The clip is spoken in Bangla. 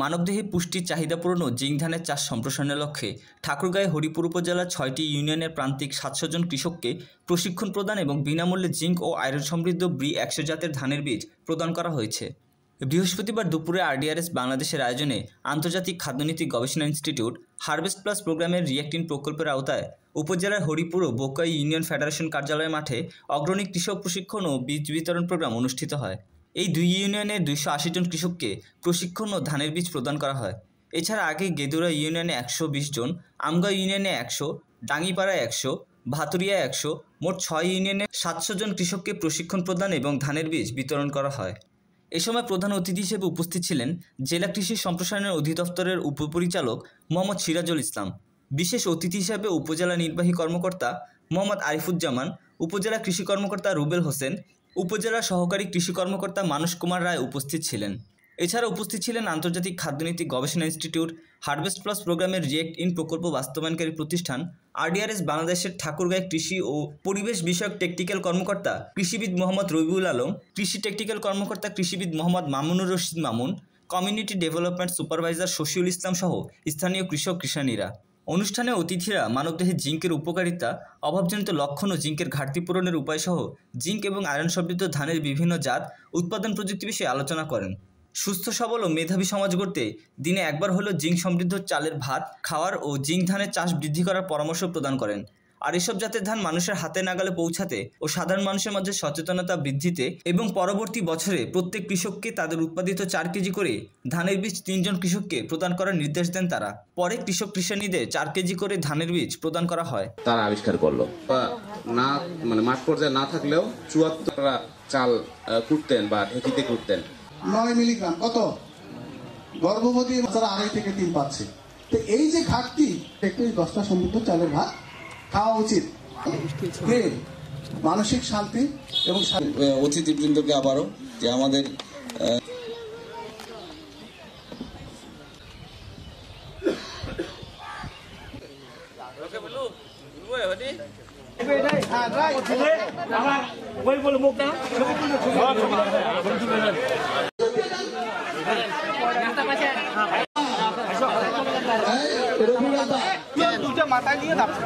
মানবদেহে পুষ্টির চাহিদা পূরণ ও জিঙ্ক ধানের চাষ সম্প্রসারণের লক্ষ্যে ঠাকুরগাঁও হরিপুর উপজেলার ৬টি ইউনিয়নের প্রান্তিক ৭০০ জন কৃষককে প্রশিক্ষণ প্রদান এবং বিনামূল্যে জিঙ্ক ও আয়রন সমৃদ্ধ ব্রি ১০০ জাতের ধানের বীজ প্রদান করা হয়েছে। বৃহস্পতিবার দুপুরে আরডিআরএস বাংলাদেশের আয়োজনে আন্তর্জাতিক খাদ্যনীতি গবেষণা ইনস্টিটিউট হারভেস্ট প্লাস প্রোগ্রামের রিয়েক্ট ইন প্রকল্পের আওতায় উপজেলার হরিপুর ও বোকাই ইউনিয়ন ফেডারেশন কার্যালয় মাঠে অগ্রণী কৃষক প্রশিক্ষণ ও বীজ বিতরণ প্রোগ্রাম অনুষ্ঠিত হয়। এই দুই ইউনিয়নের ২৮০ জন কৃষককে প্রশিক্ষণ ও ধানের বীজ প্রদান করা হয়। এছাড়া আগে গেদুরা ইউনিয়নে ১২০ জন, আমগাঁও ইউনিয়নে ১০০, ডাঙ্গিপাড়ায় ১০০, ভাতুরিয়া ১০০, মোট ৬ ইউনিয়নে ৭০০ জন কৃষককে প্রশিক্ষণ প্রদান এবং ধানের বীজ বিতরণ করা হয়। এ সময় প্রধান অতিথি হিসেবে উপস্থিত ছিলেন জেলা কৃষি সম্প্রসারণ অধিদপ্তরের উপপরিচালক মোহাম্মদ সিরাজুল ইসলাম, বিশেষ অতিথি হিসেবে উপজেলা নির্বাহী কর্মকর্তা মোহাম্মদ আরিফুজ্জামান, উপজেলা কৃষি কর্মকর্তা রুবেল হোসেন, উপজেলা সহকারী কৃষি কর্মকর্তা মানস কুমার রায় উপস্থিত ছিলেন। এছাড়া উপস্থিত ছিলেন আন্তর্জাতিক খাদ্যনীতি গবেষণা ইনস্টিটিউট হারভেস্ট প্লাস প্রোগ্রামের রিয়েক্ট ইন প্রকল্প বাস্তবায়নকারী প্রতিষ্ঠান আরডিআরএস বাংলাদেশের ঠাকুরগাঁও কৃষি ও পরিবেশ বিষয়ক টেকনিক্যাল কর্মকর্তা কৃষিবিদ মোহাম্মদ রবিউল আলম, কৃষি টেকনিক্যাল কর্মকর্তা কৃষিবিদ Mohammad Mamunur Rashid Mamun, community development supervisor Shashiul Islam সহ স্থানীয় কৃষক কৃষানীরা। অনুষ্ঠানে অতিথিরা মানবদেহে জিঙ্কের উপকারিতা, অভাবজনিত লক্ষণ ও জিঙ্কের ঘাটতি পূরণের উপায়সহ জিঙ্ক এবং আয়রন সমৃদ্ধ ধানের বিভিন্ন জাত উৎপাদন প্রযুক্তি বিষয়ে আলোচনা করেন। সুস্থ সবল ও মেধাবী সমাজ গড়তে দিনে একবার হলেও জিঙ্ক সমৃদ্ধ চালের ভাত খাওয়ার ও জিঙ্ক ধানের চাষ বৃদ্ধি করার পরামর্শ প্রদান করেন। আর এসব জাতের ধান মানুষের হাতে নাগালে পৌঁছাতে ও সাধারণ মানুষের মাঝে সচেতনতা বৃদ্ধিতে এবং পরবর্তী বছরে প্রত্যেক কৃষককে তাদের উৎপাদিত ৪ কেজি করে ধানের বীজ ৩ জন কৃষককে প্রদান করার নির্দেশ দেন তারা। পরে কৃষক কৃষানীদের ৪ কেজি করে ধানের বীজ প্রদান করা হয়। তারা আবিষ্কার করলো না, মানে মাঠ পর্যায়ে না থাকলেও ৭৪টা চাল কুটতেন বা ঢেকিতে কুটতেন। ৯ মিলিগ্রাম কত গর্ভবতী বাচ্চারা ২.৫ থেকে ৩ পাচ্ছে। তো এই যে ঘাটতি, একটু 10টা সমৃদ্ধ চালের ভাত খাওয়া উচিত। মানসিক শান্তি এবং অতিথিবৃন্দকে আবারও যে আমাদের মাথায় নিয়ে যাচ্ছে